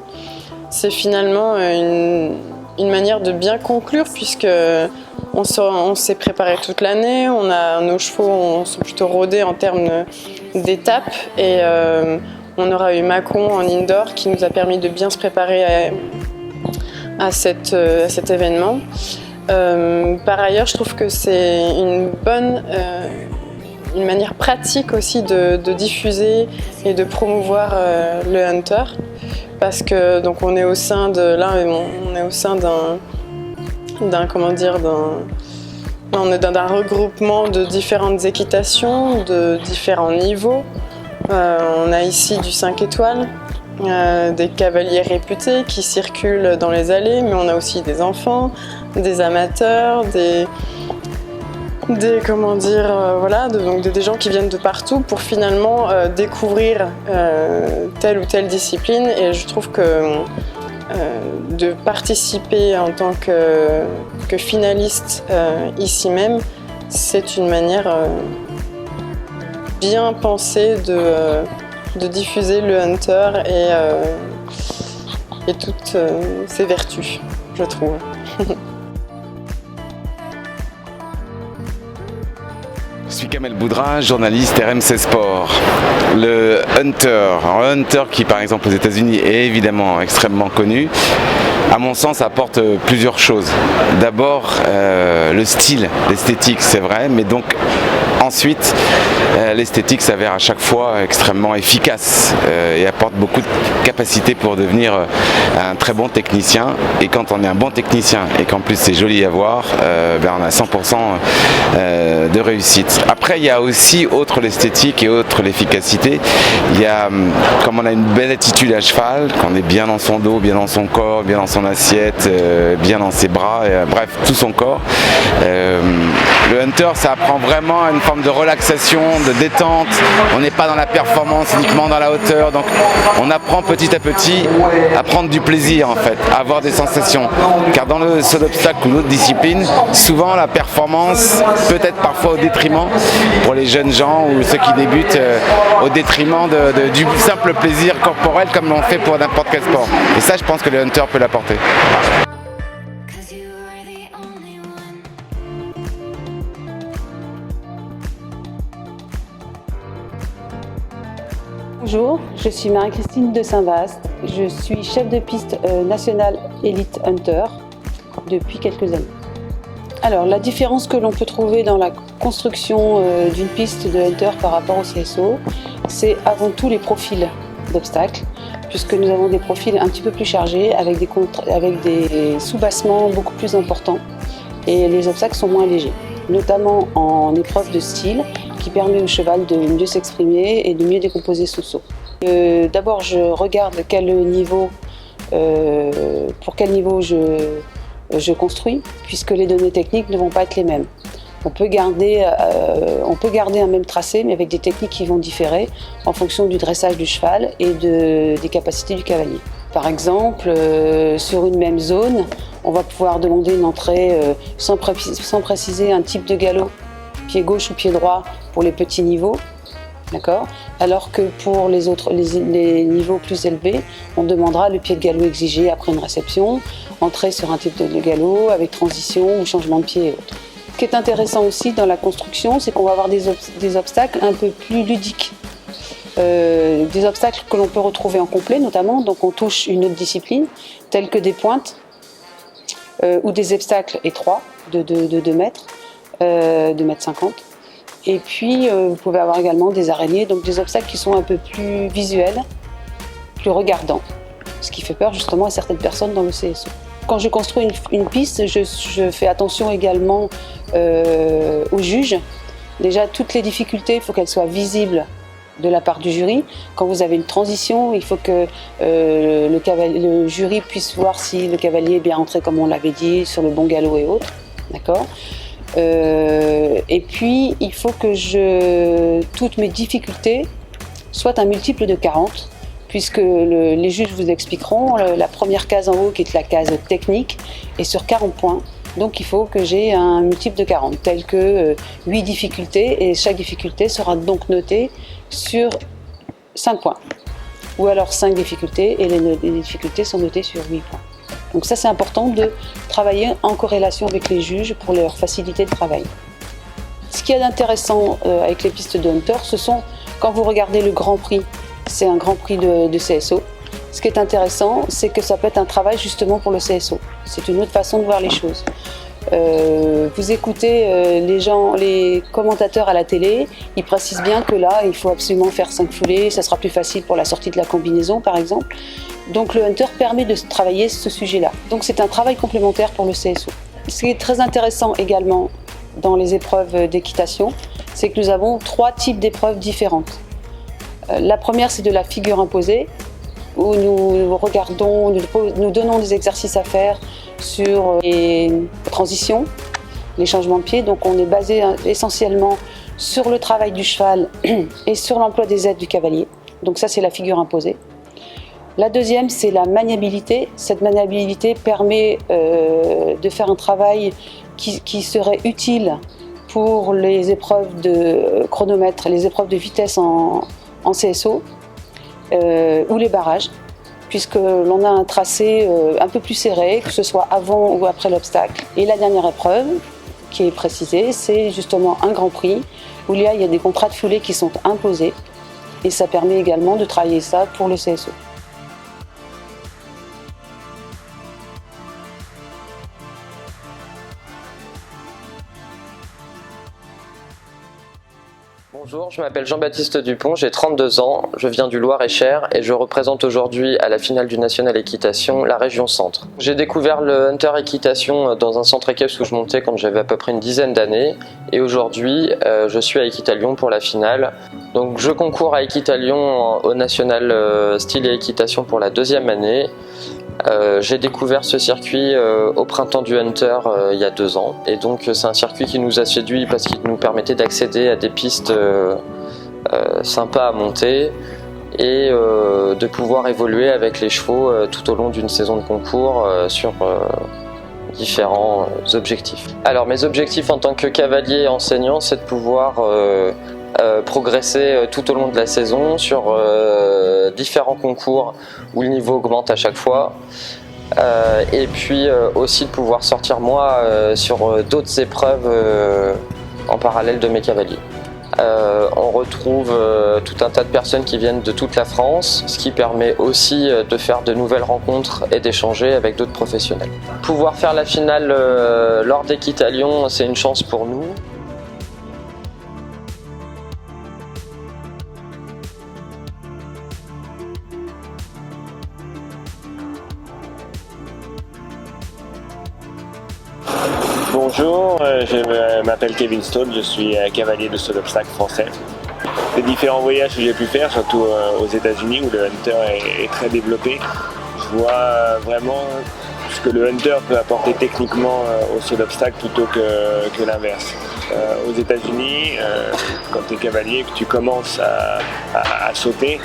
c'est finalement une manière de bien conclure puisque on s'est préparé toute l'année, nos chevaux sont plutôt rodés en termes d'étapes et on aura eu Mâcon en indoor qui nous a permis de bien se préparer à cet événement. Par ailleurs, je trouve que c'est une manière pratique aussi de diffuser et de promouvoir le hunter, parce que donc on est au sein d'un regroupement de différentes équitations, de différents niveaux. On a ici du 5 étoiles, des cavaliers réputés qui circulent dans les allées, mais on a aussi des enfants, des amateurs, des gens qui viennent de partout pour finalement découvrir telle ou telle discipline. Et je trouve que de participer en tant que finaliste ici même, c'est une manière bien pensée de diffuser le hunter et toutes ses vertus, je trouve. Kamel Boudrin, journaliste RMC Sport. Le Hunter qui par exemple aux États-Unis est évidemment extrêmement connu, à mon sens apporte plusieurs choses. D'abord le style, l'esthétique c'est vrai, mais donc ensuite l'esthétique s'avère à chaque fois extrêmement efficace et apporte beaucoup de capacité pour devenir un très bon technicien. Et quand on est un bon technicien et qu'en plus c'est joli à voir, on a 100% de réussite. Après il y a aussi, outre l'esthétique et outre l'efficacité, il y a, comme on a une belle attitude à cheval, qu'on est bien dans son dos, bien dans son corps, bien dans son assiette, bien dans ses bras, bref tout son corps. Le Hunter ça apprend vraiment une forme de relaxation, de détente. On n'est pas dans la performance uniquement dans la hauteur, donc on apprend petit à petit à prendre du plaisir en fait, à avoir des sensations. Car dans le saut d'obstacle ou d'autres disciplines, souvent la performance peut être parfois au détriment, pour les jeunes gens ou ceux qui débutent, au détriment du simple plaisir corporel comme l'on fait pour n'importe quel sport. Et ça je pense que le Hunter peut l'apporter. Bonjour, je suis Marie-Christine de Saint-Vaast. Je suis chef de piste nationale Elite Hunter depuis quelques années. Alors, la différence que l'on peut trouver dans la construction d'une piste de Hunter par rapport au CSO, c'est avant tout les profils d'obstacles, puisque nous avons des profils un petit peu plus chargés, avec des soubassements beaucoup plus importants, et les obstacles sont moins légers, notamment en épreuve de style, qui permet au cheval de mieux s'exprimer et de mieux décomposer son saut. D'abord, je regarde pour quel niveau je construis, puisque les données techniques ne vont pas être les mêmes. On peut garder un même tracé, mais avec des techniques qui vont différer en fonction du dressage du cheval et des capacités du cavalier. Par exemple, sur une même zone, on va pouvoir demander une entrée sans préciser un type de galop, pied gauche ou pied droit pour les petits niveaux, d'accord ? Alors que pour les niveaux plus élevés, on demandera le pied de galop exigé après une réception, entrée sur un type de galop avec transition ou changement de pied et autres. Ce qui est intéressant aussi dans la construction, c'est qu'on va avoir des obstacles un peu plus ludiques. Des obstacles que l'on peut retrouver en complet notamment, donc on touche une autre discipline, telles que des pointes ou des obstacles étroits de 2 mètres. 2,50 mètres. Et puis vous pouvez avoir également des araignées, donc des obstacles qui sont un peu plus visuels, plus regardants, ce qui fait peur justement à certaines personnes dans le CSO. Quand je construis une piste, je fais attention également aux juges. Déjà, toutes les difficultés, il faut qu'elles soient visibles de la part du jury. Quand vous avez une transition, il faut que le jury puisse voir si le cavalier est bien entré comme on l'avait dit, sur le bon galop et autres. D'accord ? Et puis, il faut que toutes mes difficultés soient un multiple de 40, puisque les juges vous expliqueront, la première case en haut, qui est la case technique, est sur 40 points. Donc, il faut que j'ai un multiple de 40, tel que 8 difficultés, et chaque difficulté sera donc notée sur 5 points. Ou alors 5 difficultés, et les difficultés sont notées sur 8 points. Donc ça, c'est important de travailler en corrélation avec les juges pour leur faciliter le travail. Ce qu'il y a d'intéressant avec les pistes de Hunter, ce sont, quand vous regardez le Grand Prix, c'est un Grand Prix de CSO. Ce qui est intéressant, c'est que ça peut être un travail justement pour le CSO. C'est une autre façon de voir les choses. Vous écoutez les commentateurs à la télé, ils précisent bien que là, il faut absolument faire 5 foulées, ça sera plus facile pour la sortie de la combinaison par exemple. Donc le Hunter permet de travailler ce sujet-là. Donc c'est un travail complémentaire pour le CSO. Ce qui est très intéressant également dans les épreuves d'équitation, c'est que nous avons 3 types d'épreuves différentes. La première, c'est de la figure imposée, où nous donnons des exercices à faire sur les transitions, les changements de pied. Donc on est basé essentiellement sur le travail du cheval et sur l'emploi des aides du cavalier. Donc ça, c'est la figure imposée. La deuxième, c'est la maniabilité. Cette maniabilité permet de faire un travail qui serait utile pour les épreuves de chronomètre, les épreuves de vitesse en CSO ou les barrages, puisque l'on a un tracé un peu plus serré, que ce soit avant ou après l'obstacle. Et la dernière épreuve qui est précisée, c'est justement un Grand Prix où il y a des contrats de foulée qui sont imposés et ça permet également de travailler ça pour le CSE. Bonjour, je m'appelle Jean-Baptiste Dupont, j'ai 32 ans, je viens du Loir-et-Cher et je représente aujourd'hui à la finale du National Équitation la région Centre. J'ai découvert le Hunter Équitation dans un centre équestre où je montais quand j'avais à peu près une dizaine d'années et aujourd'hui je suis à Équitalion pour la finale. Donc je concours à Équitalion au National Style et Équitation pour la 2e année. J'ai découvert ce circuit au printemps du Hunter il y a 2 ans et donc c'est un circuit qui nous a séduit parce qu'il nous permettait d'accéder à des pistes sympas à monter et de pouvoir évoluer avec les chevaux tout au long d'une saison de concours sur différents objectifs. Alors mes objectifs en tant que cavalier enseignant, c'est de pouvoir progresser tout au long de la saison sur différents concours où le niveau augmente à chaque fois et puis aussi de pouvoir sortir moi sur d'autres épreuves en parallèle de mes cavaliers. On retrouve tout un tas de personnes qui viennent de toute la France, ce qui permet aussi de faire de nouvelles rencontres et d'échanger avec d'autres professionnels. Pouvoir faire la finale lors d'Équitalion, c'est une chance pour nous. Bonjour, je m'appelle Kevin Stone, je suis cavalier de saut d'obstacle français. Les différents voyages que j'ai pu faire, surtout aux États-Unis où le Hunter est très développé, je vois vraiment ce que le Hunter peut apporter techniquement au saut d'obstacle plutôt que l'inverse. Aux États-Unis, quand tu es cavalier, que tu commences à sauter,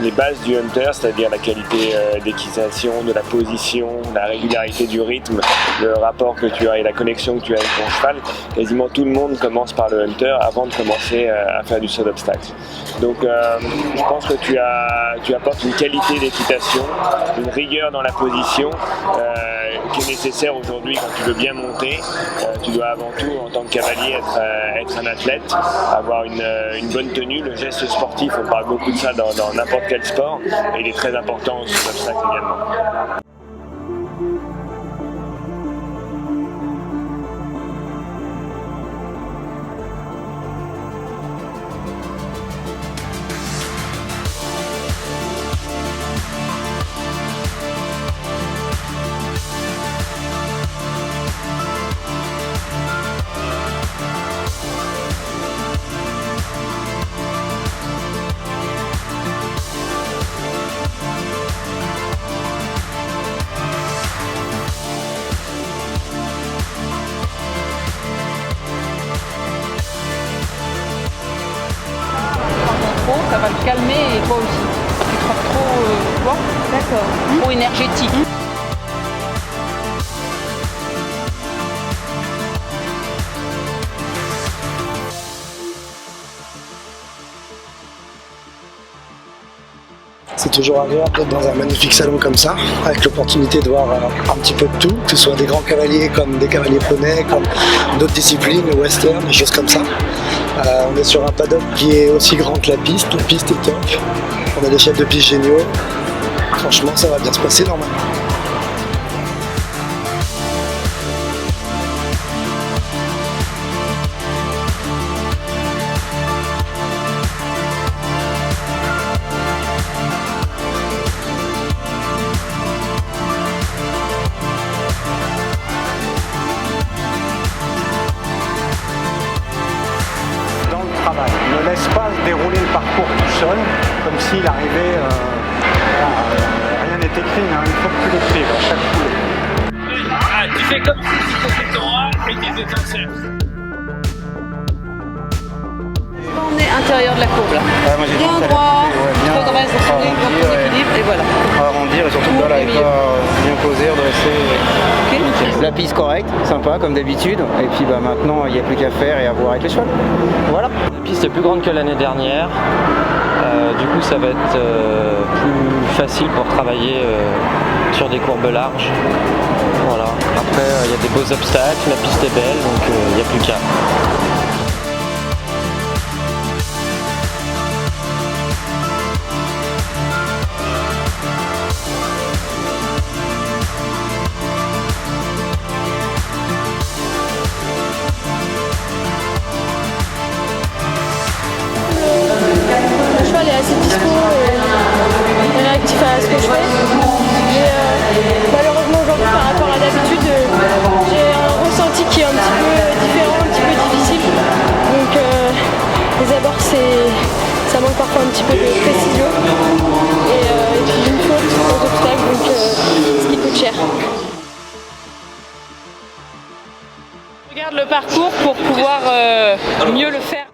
les bases du Hunter, c'est-à-dire la qualité d'équitation, de la position, la régularité du rythme, le rapport que tu as et la connexion que tu as avec ton cheval, quasiment tout le monde commence par le Hunter avant de commencer à faire du saut d'obstacle. Donc je pense que tu apportes une qualité d'équitation, une rigueur dans la position qui est nécessaire aujourd'hui quand tu veux bien monter. Tu dois avant tout, en tant que cavalier, être un athlète, avoir une bonne tenue. Le geste sportif, on parle beaucoup de ça dans n'importe quel sport, et il est très important au saut d'obstacle également. Ça va le calmer et toi aussi. Tu te trouves trop, d'accord, trop énergétique. C'est toujours agréable d'être dans un magnifique salon comme ça, avec l'opportunité de voir un petit peu de tout, que ce soit des grands cavaliers comme des cavaliers poneys, comme d'autres disciplines, le western, des choses comme ça. On est sur un paddock qui est aussi grand que la piste est top. On a des chefs de piste géniaux. Franchement, ça va bien se passer normalement. Ne laisse pas dérouler le parcours tout seul, comme s'il arrivait, rien n'est écrit, hein, il faut que tu l'écrives à chaque fois. Tu fais comme si tu faisais ton rang et tes étincelles. On est intérieur de la courbe là. Bien droit, redresse dans son équilibre et voilà. Arrondir et surtout là, avec bien posé, redresser. La piste correcte, sympa comme d'habitude. Et puis maintenant, il n'y a plus qu'à faire et à voir avec les chevaux. Voilà. La piste est plus grande que l'année dernière. Du coup, ça va être plus facile pour travailler sur des courbes larges. Voilà. Après, il y a des beaux obstacles, la piste est belle, donc il n'y a plus qu'à. parfois un petit peu de précision et puis une faute aux obstacles, donc ce qui coûte cher. Je regarde le parcours pour pouvoir mieux le faire.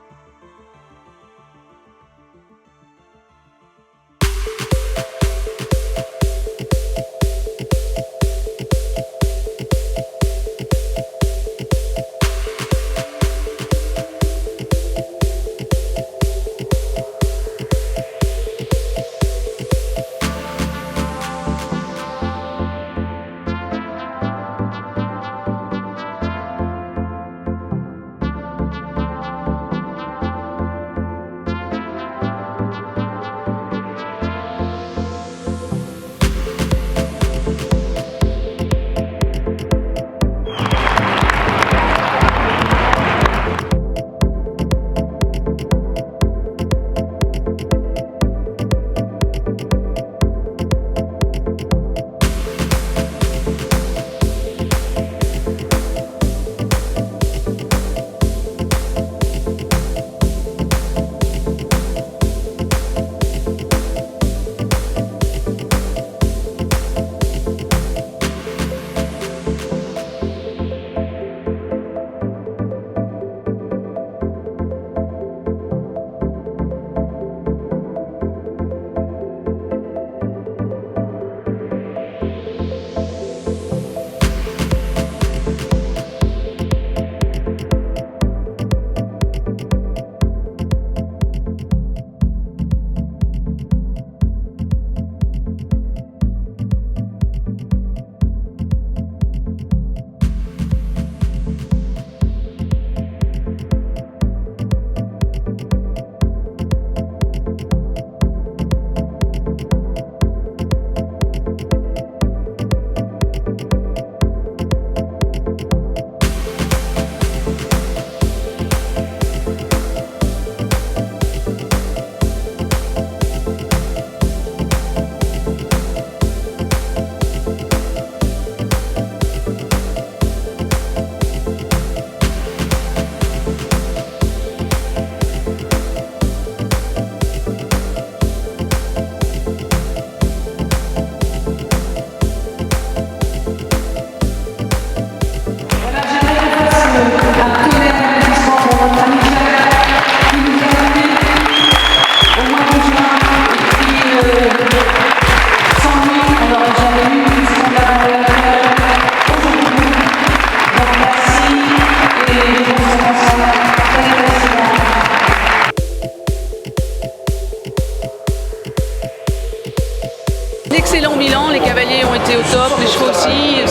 Excellent bilan, les cavaliers ont été au top, les chevaux aussi,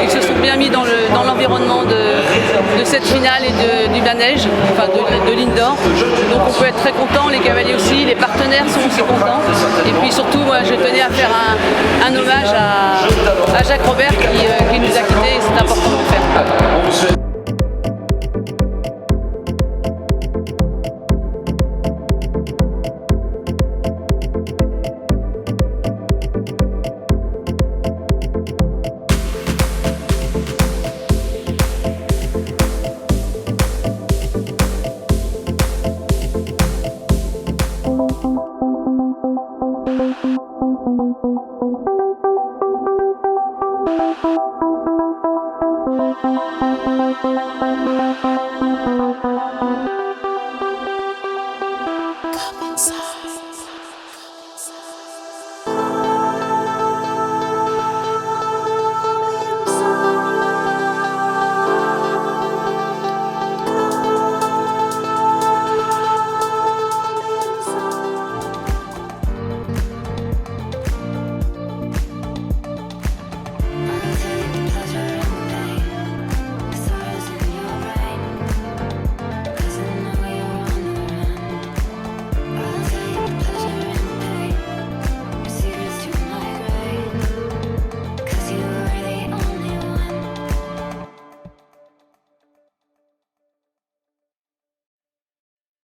ils se sont bien mis dans l'environnement de cette finale et du manège, enfin de l'Indoor. Donc on peut être très content, les cavaliers aussi, les partenaires sont aussi contents. Et puis surtout, moi je tenais à faire un hommage à Jacques Robert qui nous a quittés, c'est important de le faire.